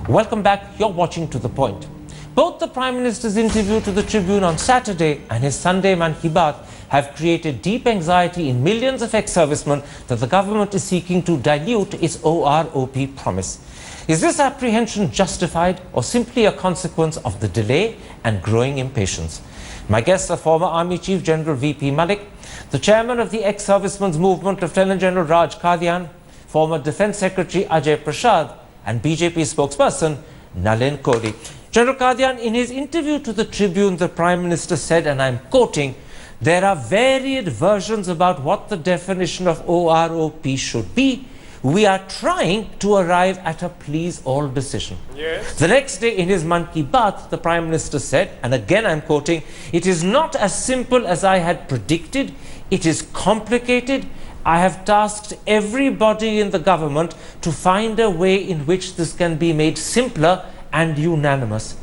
Welcome back. You're watching To The Point. Both the Prime Minister's interview to the Tribune on Saturday and his Sunday Mann Ki Baat have created deep anxiety in millions of ex-servicemen that the government is seeking to dilute its OROP promise. Is this apprehension justified or simply a consequence of the delay and growing impatience? My guests are former Army Chief General V.P. Malik, the chairman of the ex-servicemen's movement, Lieutenant General Raj Kadian, former Defence Secretary Ajay Prasad, and BJP spokesperson Nalin Kohli. General Kadian, in his interview to the Tribune, the Prime Minister said, and I'm quoting, "There are varied versions about what the definition of OROP should be. We are trying to arrive at a please-all decision." Yes. The next day in his Mann Ki Baat, the Prime Minister said, and again I'm quoting, "It is not as simple as I had predicted. It is complicated. I have tasked everybody in the government to find a way in which this can be made simpler and unanimous."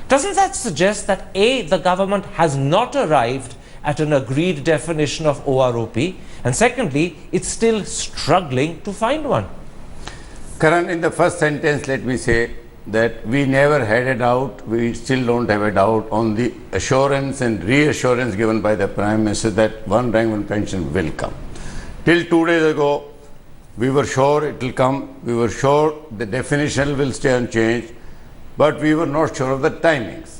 Doesn't that suggest that A, the government has not arrived at an agreed definition of OROP, and secondly, it's still struggling to find one? Karan, in the first sentence, let me say that we never had a doubt, we still don't have a doubt on the assurance and reassurance given by the Prime Minister that one rank, one pension will come. Till 2 days ago, we were sure it will come, we were sure the definition will stay unchanged, but we were not sure of the timings.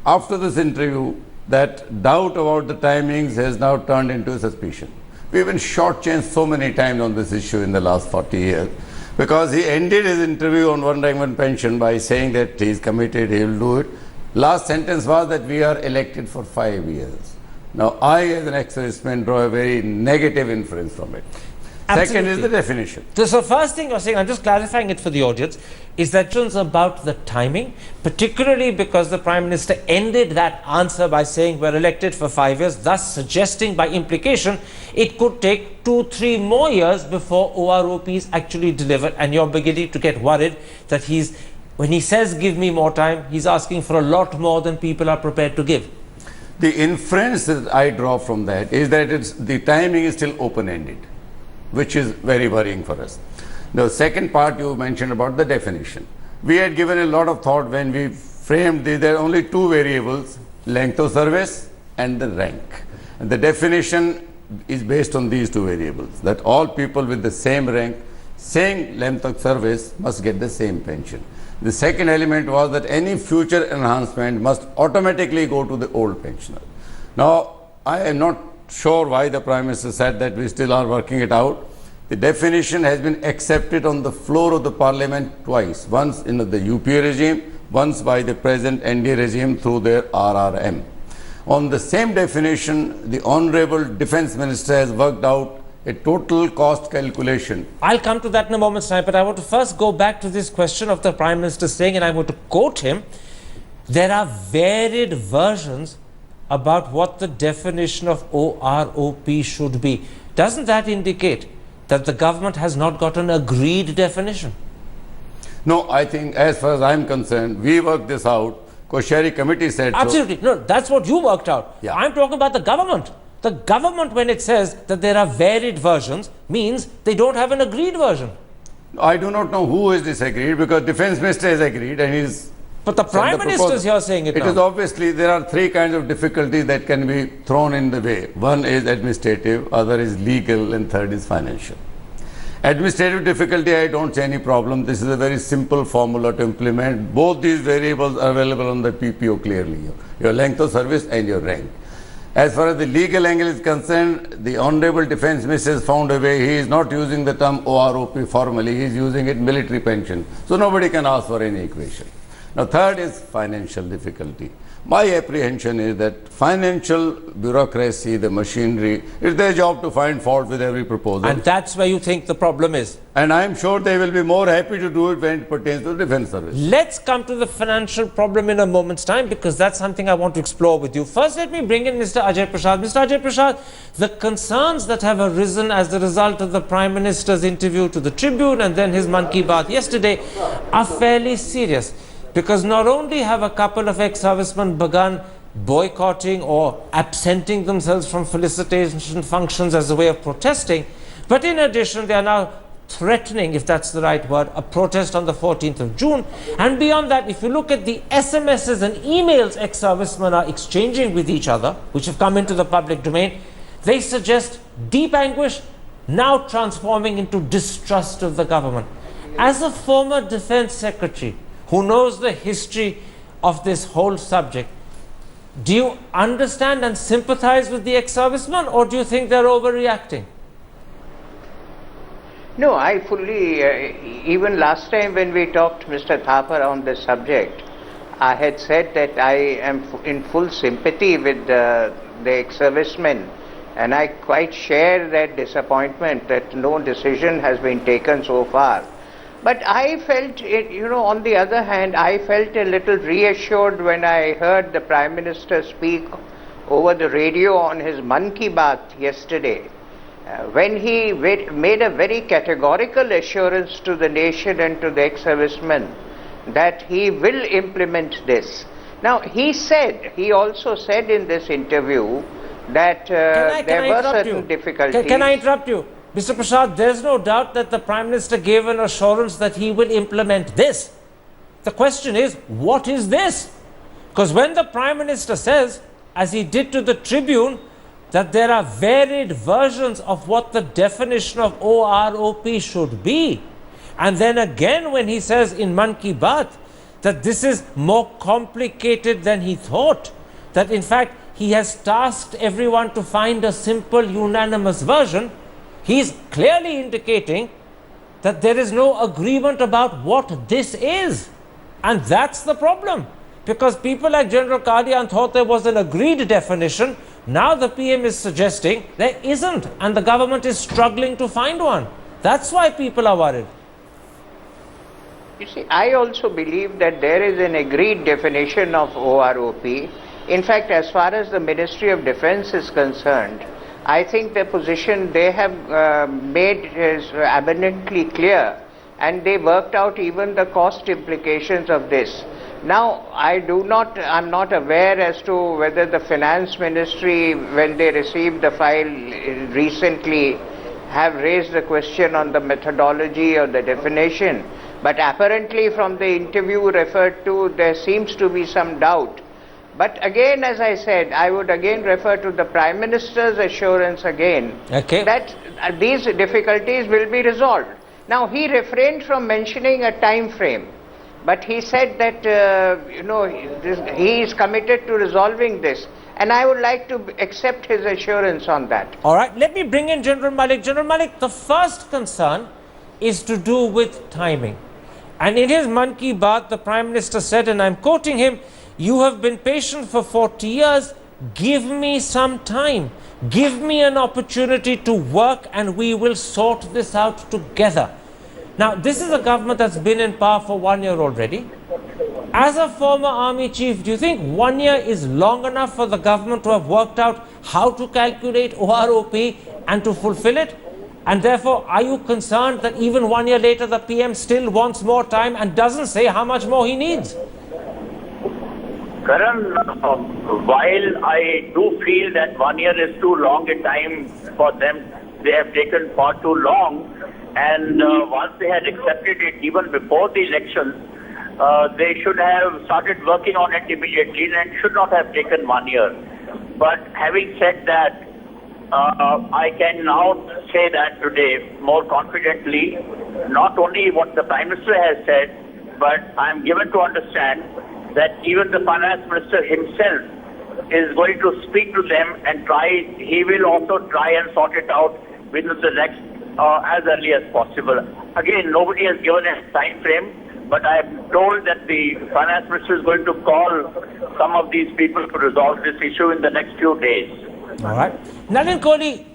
After this interview, that doubt about the timings has now turned into a suspicion. We've been shortchanged so many times on this issue in the last 40 years, because he ended his interview on one rank, one pension by saying that he is committed, he will do it. Last sentence was that we are elected for 5 years. Now, I as an ex-serviceman draw a very negative inference from it. Absolutely. Second is the definition. So the first thing you're saying, I'm just clarifying it for the audience, is that it's about the timing, particularly because the Prime Minister ended that answer by saying we're elected for 5 years, thus suggesting by implication it could take 2-3 more years before OROP is actually delivered, and you're beginning to get worried that when he says give me more time, he's asking for a lot more than people are prepared to give. The inference that I draw from that is that the timing is still open-ended, which is very worrying for us. The second part you mentioned about the definition. We had given a lot of thought when we framed there are only two variables, length of service and the rank. And the definition is based on these two variables, that all people with the same rank, same length of service must get the same pension. The second element was that any future enhancement must automatically go to the old pensioner. Now, I am not sure why the Prime Minister said that we still are working it out. The definition has been accepted on the floor of the Parliament twice, once in the UPA regime, once by the present NDA regime through their RRM. On the same definition, the Honourable Defence Minister has worked out a total cost calculation. I'll come to that in a moment's time, but I want to first go back to this question of the Prime Minister saying, and I want to quote him, there are varied versions about what the definition of OROP should be. Doesn't that indicate that the government has not got an agreed definition? No, I think as far as I'm concerned, we worked this out. Koshari committee said absolutely. So. No, that's what you worked out. Yeah. I'm talking about the government. The government, when it says that there are varied versions, means they don't have an agreed version. I do not know who has disagreed, because Defence Minister has agreed and he's... But the Prime Minister is here saying it now. It is obviously, there are three kinds of difficulties that can be thrown in the way. One is administrative, other is legal, and third is financial. Administrative difficulty, I don't see any problem. This is a very simple formula to implement. Both these variables are available on the PPO clearly. Your length of service and your rank. As far as the legal angle is concerned, the Honourable Defence Minister has found a way. He is not using the term OROP formally, he is using it military pension. So nobody can ask for any equation. Now third is financial difficulty. My apprehension is that financial bureaucracy, the machinery, it's their job to find fault with every proposal. And that's where you think the problem is. And I'm sure they will be more happy to do it when it pertains to the defence service. Let's come to the financial problem in a moment's time, because that's something I want to explore with you. First, let me bring in Mr. Ajay Prasad. Mr. Ajay Prasad, the concerns that have arisen as the result of the Prime Minister's interview to the Tribune and then his Mann Ki Baat yesterday are fairly serious. Because not only have a couple of ex-servicemen begun boycotting or absenting themselves from felicitation functions as a way of protesting, but in addition, they are now threatening, if that's the right word, a protest on the 14th of June. And beyond that, if you look at the SMSs and emails ex-servicemen are exchanging with each other, which have come into the public domain, they suggest deep anguish, now transforming into distrust of the government. As a former defense secretary who knows the history of this whole subject, do you understand and sympathize with the ex-servicemen, or do you think they're overreacting? No, I fully, even last time when we talked, Mr. Thapar, on this subject, I had said that I am in full sympathy with the ex-servicemen, and I quite share that disappointment that no decision has been taken so far. But I felt, on the other hand, I felt a little reassured when I heard the Prime Minister speak over the radio on his Mann Ki Baat yesterday. When he made a very categorical assurance to the nation and to the ex-servicemen that he will implement this. Now, he also said in this interview that there were certain difficulties. Can I interrupt you? Mr. Prasad, there's no doubt that the Prime Minister gave an assurance that he will implement this. The question is, what is this? Because when the Prime Minister says, as he did to the Tribune, that there are varied versions of what the definition of OROP should be. And then again when he says in Mann Ki Baat that this is more complicated than he thought, that in fact he has tasked everyone to find a simple unanimous version, he is clearly indicating that there is no agreement about what this is. And that's the problem. Because people like General Kadian thought there was an agreed definition. Now the PM is suggesting there isn't, and the government is struggling to find one. That's why people are worried. You see, I also believe that there is an agreed definition of OROP. In fact, as far as the Ministry of Defense is concerned, I think the position they have made is abundantly clear, and they worked out even the cost implications of this. Now, I'm not aware as to whether the Finance Ministry, when they received the file recently, have raised the question on the methodology or the definition. But apparently from the interview referred to, there seems to be some doubt. But again, as I said, I would again refer to the Prime Minister's assurance again that these difficulties will be resolved. Now, he refrained from mentioning a time frame. But he said that, he is committed to resolving this. And I would like to accept his assurance on that. All right, let me bring in General Malik. General Malik, the first concern is to do with timing. And in his Mann Ki Baat, the Prime Minister said, and I'm quoting him, "You have been patient for 40 years. Give me some time. Give me an opportunity to work and we will sort this out together." Now, this is a government that's been in power for 1 year already. As a former army chief, do you think 1 year is long enough for the government to have worked out how to calculate OROP and to fulfill it? And therefore, are you concerned that even 1 year later, the PM still wants more time and doesn't say how much more he needs? Karan, while I do feel that 1 year is too long a time for them, they have taken far too long. And once they had accepted it, even before the elections, they should have started working on it immediately and should not have taken 1 year. But having said that, I can now say that today more confidently, not only what the Prime Minister has said, but I am given to understand that even the Finance Minister himself is going to speak to them and he will also try and sort it out within the next as early as possible. Again, nobody has given a time frame, but I am told that the Finance Minister is going to call some of these people to resolve this issue in the next few days. All right. Nalin Kohli,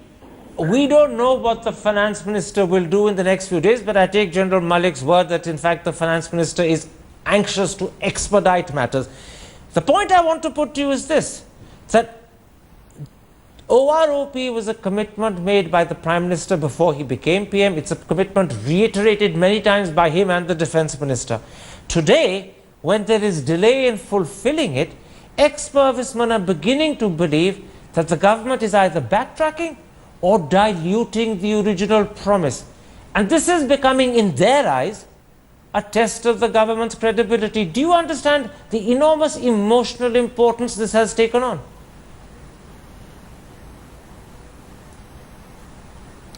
we don't know what the Finance Minister will do in the next few days, but I take General Malik's word that in fact the Finance Minister is anxious to expedite matters. The point I want to put to you is this, that OROP was a commitment made by the Prime Minister before he became PM. It's a commitment reiterated many times by him and the Defence Minister. Today, when there is delay in fulfilling it, ex-servicemen are beginning to believe that the government is either backtracking or diluting the original promise. And this is becoming, in their eyes, a test of the government's credibility. Do you understand the enormous emotional importance this has taken on?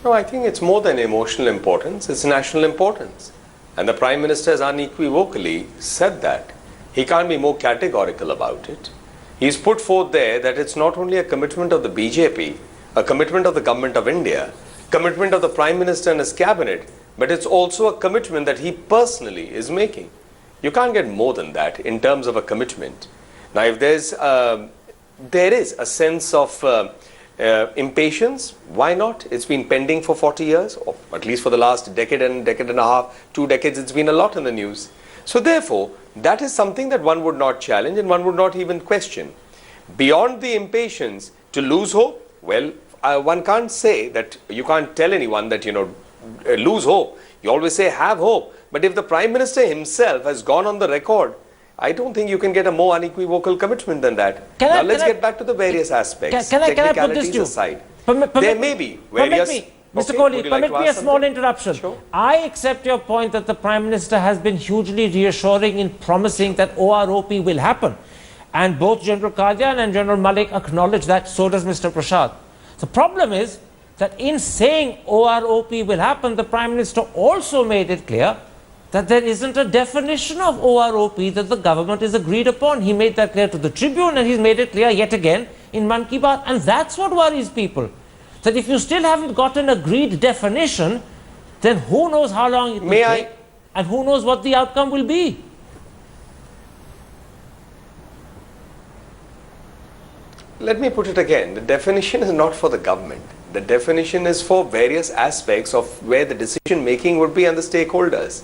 No, I think it's more than emotional importance, it's national importance. And the Prime Minister has unequivocally said that. He can't be more categorical about it. He's put forth there that it's not only a commitment of the BJP, a commitment of the Government of India, commitment of the Prime Minister and his cabinet, but it's also a commitment that he personally is making. You can't get more than that in terms of a commitment. Now, if there is a sense of impatience, why not? It's been pending for 40 years, or at least for the last decade and a half, 2 decades, it's been a lot in the news. So therefore, that is something that one would not challenge and one would not even question. Beyond the impatience, to lose hope, well, one can't say that, you can't tell anyone that, lose hope. You always say have hope. But if the Prime Minister himself has gone on the record, I don't think you can get a more unequivocal commitment than that. Now let's get back to the various aspects. Can I put this to you? Aside. There may be various... Mr. Kohli, permit me a small interruption. Sure. I accept your point that the Prime Minister has been hugely reassuring in promising that OROP will happen. And both General Kalyan and General Malik acknowledge that, so does Mr. Prasad. The problem is that in saying OROP will happen, the Prime Minister also made it clear that there isn't a definition of OROP that the government is agreed upon. He made that clear to the Tribune and he's made it clear yet again in Mann Ki Baat. And that's what worries people. That if you still haven't got an agreed definition, then who knows how long it will take and who knows what the outcome will be. Let me put it again. The definition is not for the government. The definition is for various aspects of where the decision making would be and the stakeholders.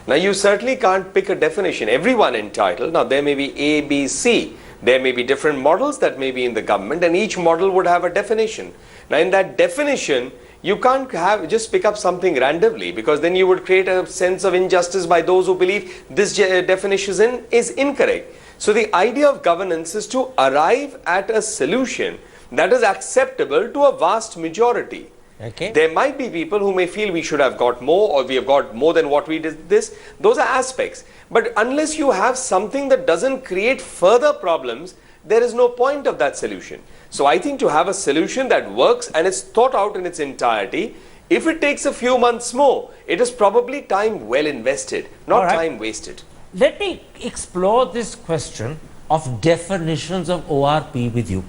Now, you certainly can't pick a definition. Everyone entitled. Now, there may be A, B, C. There may be different models that may be in the government, and each model would have a definition. Now, in that definition, you can't just pick up something randomly, because then you would create a sense of injustice by those who believe this definition is incorrect. So the idea of governance is to arrive at a solution that is acceptable to a vast majority. Okay. There might be people who may feel we should have got more, or we have got more than what we did this. Those are aspects. But unless you have something that doesn't create further problems, there is no point of that solution. So I think to have a solution that works and is thought out in its entirety, if it takes a few months more, it is probably time well invested, not time wasted. Let me explore this question of definitions of ORP with you.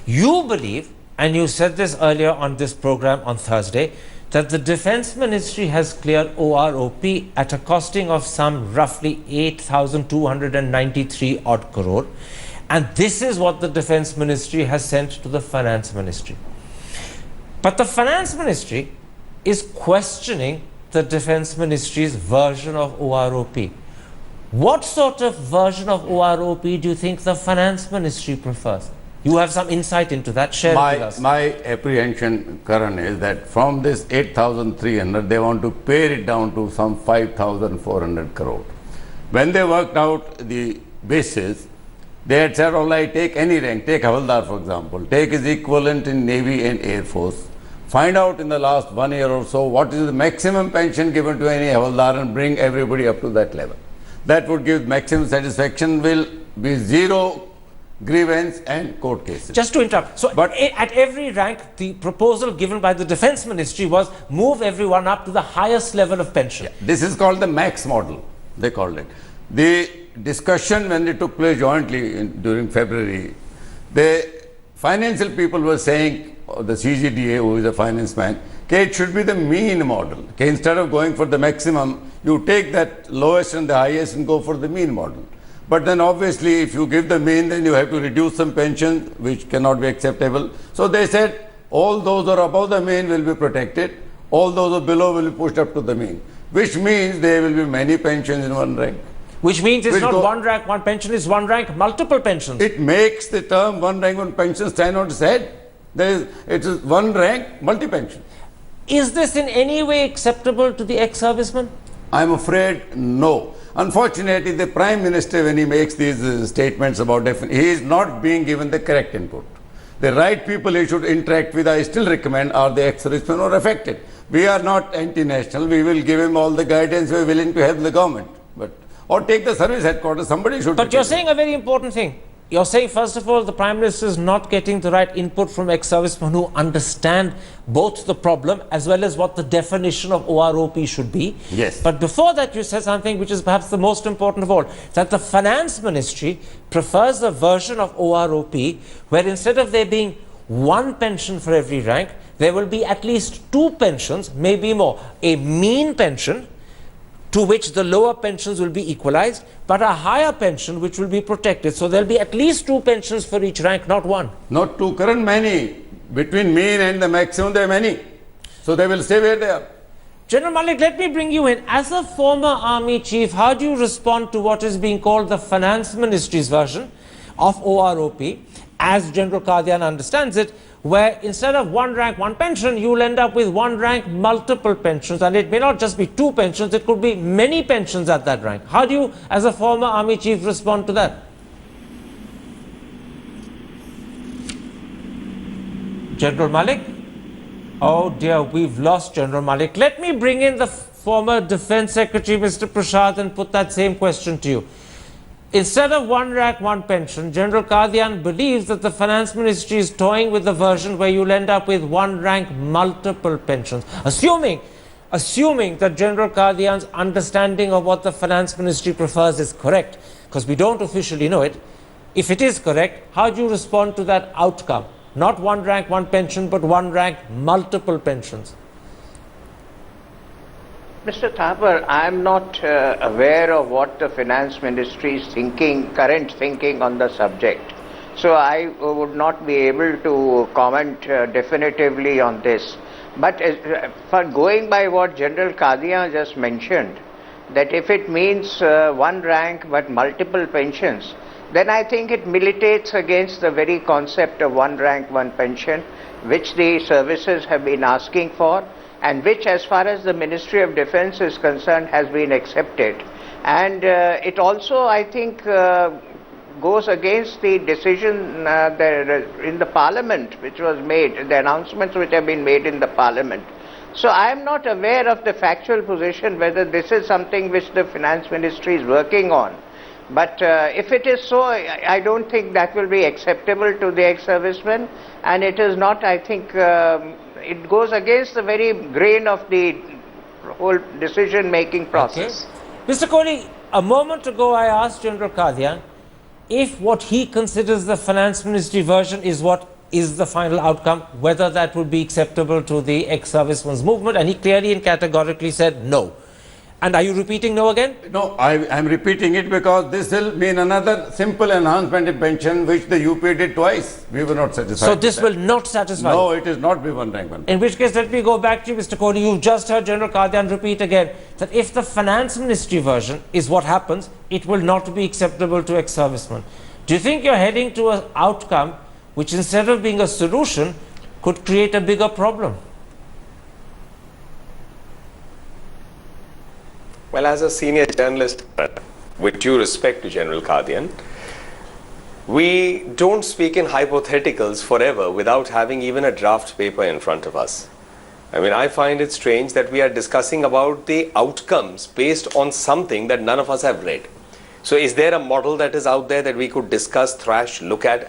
You believe, and you said this earlier on this program on Thursday, that the Defence Ministry has cleared OROP at a costing of some roughly 8,293 odd crore. And this is what the Defence Ministry has sent to the Finance Ministry. But the Finance Ministry is questioning the Defence Ministry's version of OROP. What sort of version of OROP do you think the Finance Ministry prefers? You have some insight into that. Share it with us. My apprehension, Karan, is that from this 8,300, they want to pare it down to some 5,400 crore. When they worked out the basis, they had said, all right, take any rank, take Havaldar for example, take his equivalent in Navy and Air Force, find out in the last 1 year or so what is the maximum pension given to any Havaldar and bring everybody up to that level. That would give maximum satisfaction, will be zero grievance and court cases. Just to interrupt, so but at every rank, the proposal given by the Defence Ministry was move everyone up to the highest level of pension. Yeah, this is called the max model, they called it. The discussion when it took place jointly during February, the financial people were saying, the CGDA, who is a finance man, okay, it should be the mean model. Okay, instead of going for the maximum, you take that lowest and the highest and go for the mean model. But then obviously if you give the mean, then you have to reduce some pensions, which cannot be acceptable. So they said all those who are above the mean will be protected, all those who are below will be pushed up to the mean, which means there will be many pensions in one rank. Which means it's not one rank, one pension, is one rank, multiple pensions. It makes the term one rank, one pension stand on its head. It is one rank, multi-pension. Is this in any way acceptable to the ex-servicemen? I am afraid no. Unfortunately, the Prime Minister, when he makes these statements about definition, he is not being given the correct input. The right people he should interact with, I still recommend, are the ex-servicemen who are affected. We are not anti-national. We will give him all the guidance. We are willing to help the government. Or take the service headquarters. Somebody should. But you're saying a very important thing. You're saying, first of all, the Prime Minister is not getting the right input from ex-servicemen who understand both the problem as well as what the definition of OROP should be. Yes. But before that, you said something which is perhaps the most important of all, that the Finance Ministry prefers a version of OROP where instead of there being one pension for every rank, there will be at least two pensions, maybe more. A mean pension, to which the lower pensions will be equalized, but a higher pension which will be protected. So there will be at least two pensions for each rank, not one. Not two, current many. Between mean and the maximum, there are many. So they will stay where they are. General Malik, let me bring you in. As a former army chief, how do you respond to what is being called the Finance Ministry's version of OROP, as General Qadian understands it, where instead of one rank, one pension, you will end up with one rank, multiple pensions. And it may not just be two pensions, it could be many pensions at that rank. How do you, as a former army chief, respond to that? General Malik? Oh dear, we've lost General Malik. Let me bring in the former Defence Secretary, Mr. Prashad, and put that same question to you. Instead of one rank, one pension, General Qadian believes that the Finance Ministry is toying with the version where you'll end up with one rank, multiple pensions. Assuming that General Qadian's understanding of what the Finance Ministry prefers is correct, because we don't officially know it. If it is correct, how do you respond to that outcome? Not one rank, one pension, but one rank, multiple pensions. Mr. Thakur, I am not aware of what the Finance Ministry is thinking, current thinking on the subject. So I would not be able to comment definitively on this. But for going by what General Qadian just mentioned, that if it means one rank but multiple pensions, then I think it militates against the very concept of one rank, one pension, which the services have been asking for, and which, as far as the Ministry of Defence is concerned, has been accepted. And it also, I think, goes against the decision in the Parliament which was made, the announcements which have been made in the Parliament. So I am not aware of the factual position whether this is something which the Finance Ministry is working on. But if it is so, I don't think that will be acceptable to the ex-servicemen, and it is not, I think, it goes against the very grain of the whole decision-making process. Okay. Mr. Kohli, a moment ago I asked General Qadian if what he considers the Finance Ministry version is what is the final outcome, whether that would be acceptable to the ex-servicemen's movement, and he clearly and categorically said no. And are you repeating no again? No, I am repeating it because this will mean another simple enhancement in pension which the UP did twice. We were not satisfied. So this will not satisfy? No, it is not be one rank, one. In which case, let me go back to you, Mr. Kohli. You've just heard General Qadian repeat again that if the Finance Ministry version is what happens, it will not be acceptable to ex-servicemen. Do you think you're heading to an outcome which, instead of being a solution, could create a bigger problem? Well, as a senior journalist, with due respect to General Qadian, we don't speak in hypotheticals forever without having even a draft paper in front of us. I mean, I find it strange that we are discussing about the outcomes based on something that none of us have read. So is there a model that is out there that we could discuss, thrash, look at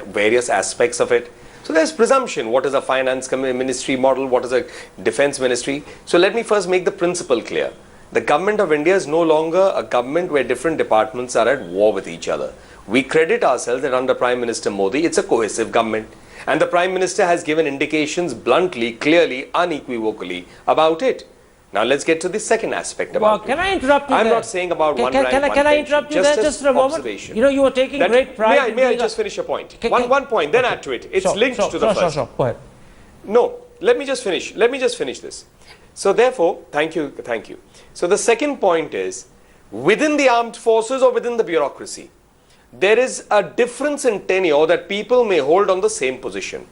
various aspects of it? So there's presumption. What is a finance ministry model? What is a defense ministry? So let me first make the principle clear. The government of India is no longer a government where different departments are at war with each other. We credit ourselves that under Prime Minister Modi, it's a cohesive government. And the Prime Minister has given indications bluntly, clearly, unequivocally about it. Now let's get to the second aspect about it. Can I interrupt you I'm there? not saying about one rank, one Can I interrupt you there just for a moment? You know, you were taking great pride in May I just finish a point? One point, then add to it. It's linked to the first. Sure. Go ahead. No, let me just finish this. So therefore, thank you. So the second point is, within the armed forces or within the bureaucracy, there is a difference in tenure that people may hold on the same position.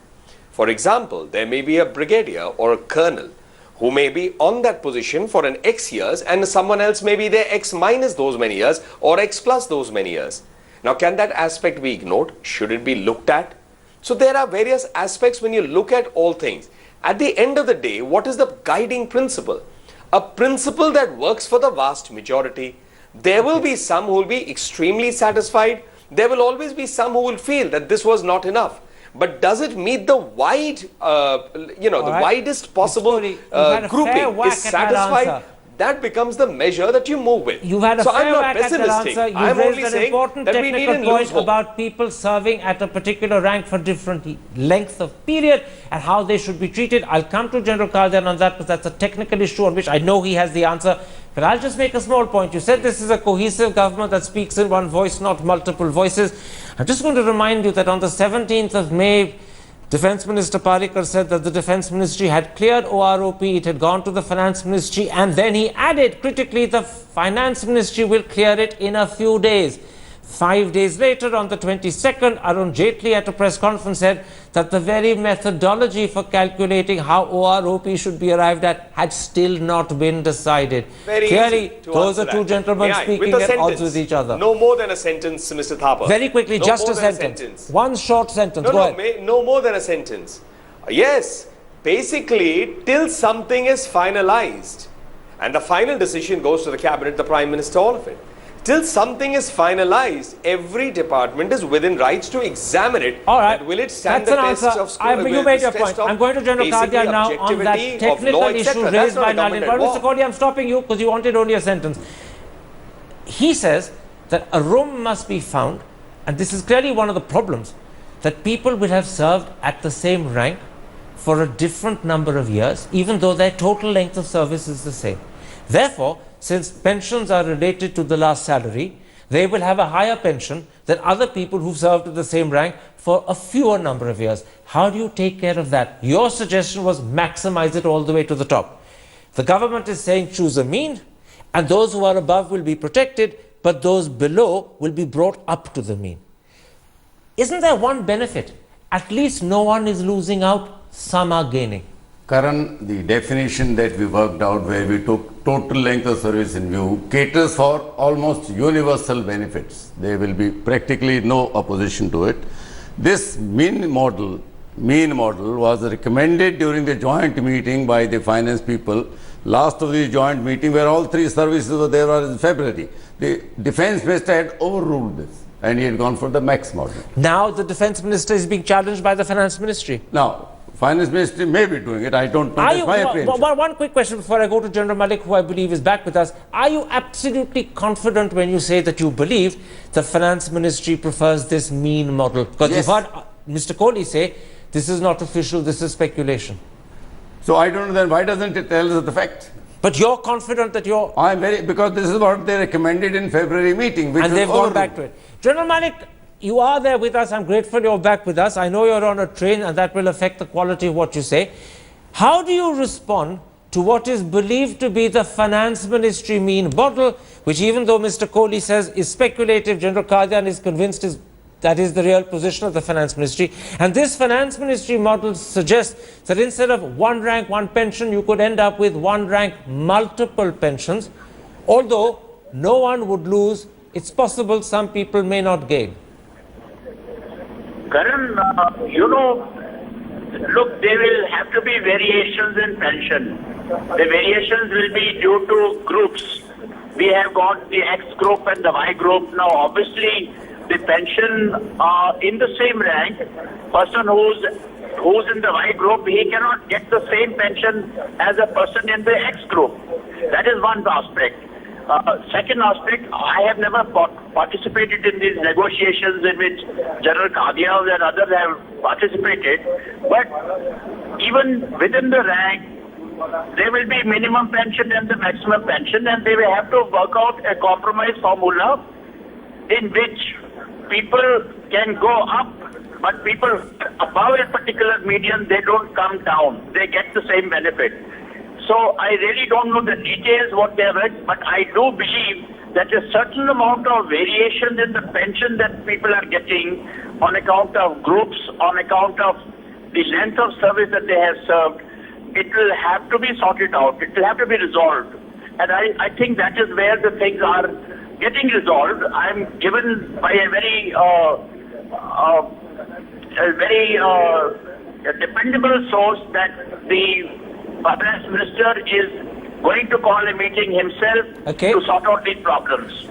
For example, there may be a brigadier or a colonel who may be on that position for an X years, and someone else may be there X minus those many years or X plus those many years. Now, can that aspect be ignored? Should it be looked at? So there are various aspects when you look at all things. At the end of the day, what is the guiding principle? A principle that works for the vast majority. There will be some who will be extremely satisfied. There will always be some who will feel that this was not enough. But does it meet the wide, the widest possible grouping is satisfied? That becomes the measure that you move with. You've had a fair whack at that answer. You've raised an important technical point about people serving at a particular rank for different lengths of period and how they should be treated. I'll come to General Kalyan on that because that's a technical issue on which I know he has the answer. But I'll just make a small point. You said this is a cohesive government that speaks in one voice, not multiple voices. I'm just going to remind you that on the 17th of May, Defence Minister Parikar said that the Defence Ministry had cleared OROP, it had gone to the Finance Ministry, and then he added critically the Finance Ministry will clear it in a few days. 5 days later, on the 22nd, Arun Jaitley at a press conference said that the very methodology for calculating how OROP should be arrived at had still not been decided. Very clearly, those are two gentlemen speaking at odds with each other. No more than a sentence, Mr. Thapa. Very quickly, no just a sentence. One short sentence. Go ahead. No more than a sentence. Yes, basically, till something is finalized, and the final decision goes to the cabinet, the Prime Minister, all of it. Till something is finalized, every department is within rights to examine it. All right. Will it stand That's the test answer. of school? You made your point. I'm going to General Kalyan now on that technical issue raised by Nalin. But Mr. Kodi, I'm stopping you because you wanted only a sentence. He says that a room must be found, and this is clearly one of the problems, that people will have served at the same rank for a different number of years, even though their total length of service is the same. Therefore, since pensions are related to the last salary, they will have a higher pension than other people who've served at the same rank for a fewer number of years. How do you take care of that? Your suggestion was maximize it all the way to the top. The government is saying choose a mean, and those who are above will be protected, but those below will be brought up to the mean. Isn't there one benefit? At least no one is losing out, some are gaining. Karan, the definition that we worked out where we took total length of service in view caters for almost universal benefits. There will be practically no opposition to it. This mean model was recommended during the joint meeting by the finance people. Last of the joint meeting where all three services were there was in February. The Defence Minister had overruled this and he had gone for the max model. Now the Defence Minister is being challenged by the Finance Ministry. Now, Finance Ministry may be doing it. I don't know. That's my apprehension. One quick question before I go to General Malik, who I believe is back with us. Are you absolutely confident when you say that you believe the Finance Ministry prefers this mean model? Because yes. You've heard Mr. Kohli say this is not official, this is speculation. So I don't know then why doesn't it tell us the fact? But you're confident that you're... I'm very... because this is what they recommended in February meeting. And they've gone back to it. General Malik, you are there with us. I'm grateful you're back with us. I know you're on a train and that will affect the quality of what you say. How do you respond to what is believed to be the Finance Ministry mean model, which even though Mr. Kohli says is speculative, General Kalyan is convinced that is the real position of the Finance Ministry. And this Finance Ministry model suggests that instead of one rank, one pension, you could end up with one rank, multiple pensions. Although no one would lose, it's possible some people may not gain. Karan, look, there will have to be variations in pension. The variations will be due to groups. We have got the X group and the Y group. Now, obviously, the pension in the same rank, person who's in the Y group, he cannot get the same pension as a person in the X group. That is one aspect. Second aspect, I have never participated in these negotiations in which General Kalyan and others have participated, but even within the rank, there will be minimum pension and the maximum pension, and they will have to work out a compromise formula in which people can go up, but people above a particular median, they don't come down. They get the same benefit. So I really don't know the details what they have read, but I do believe that a certain amount of variation in the pension that people are getting on account of groups, on account of the length of service that they have served, it will have to be sorted out. It will have to be resolved. And I think that is where the things are getting resolved. I'm given by a very a dependable source that the finance minister is going to call a meeting himself to sort out these problems.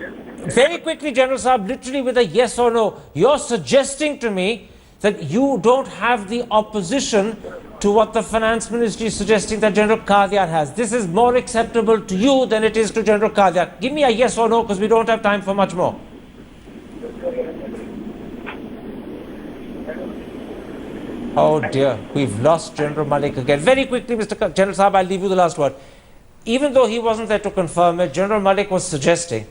Very quickly, General Saab, literally with a yes or no, you're suggesting to me that you don't have the opposition to what the finance ministry is suggesting that General Qadian has. This is more acceptable to you than it is to General Qadian. Give me a yes or no, because we don't have time for much more. Oh dear, we've lost General Malik again. Very quickly, Mr. General Saab, I'll leave you the last word. Even though he wasn't there to confirm it, General Malik was suggesting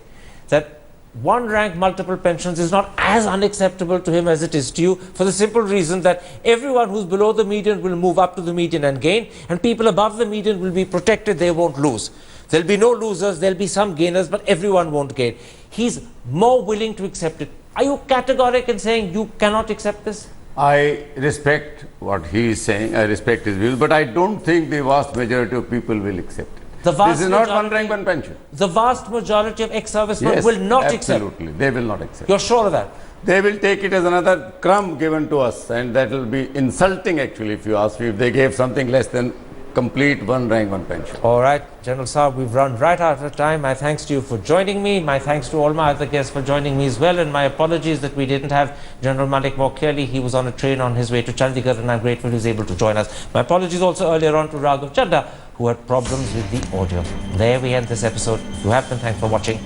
that one rank multiple pensions is not as unacceptable to him as it is to you, for the simple reason that everyone who's below the median will move up to the median and gain, and people above the median will be protected, they won't lose. There'll be no losers, there'll be some gainers, but everyone won't gain. He's more willing to accept it. Are you categoric in saying you cannot accept this? I respect what he is saying, I respect his views, but I don't think the vast majority of people will accept it. This is not one rank, one pension. The vast majority of ex-servicemen will not accept. Absolutely, they will not accept. You're sure of that? They will take it as another crumb given to us, and that will be insulting actually if you ask me, if they gave something less than complete one rank, one pension. All right, General Saab, we've run right out of time. My thanks to you for joining me. My thanks to all my other guests for joining me as well. And my apologies that we didn't have General Malik more clearly. He was on a train on his way to Chandigarh, and I'm grateful he was able to join us. My apologies also earlier on to Raghav Chadda, who had problems with the audio. There we end this episode. If you have been, thanks for watching.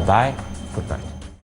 Bye. Good night.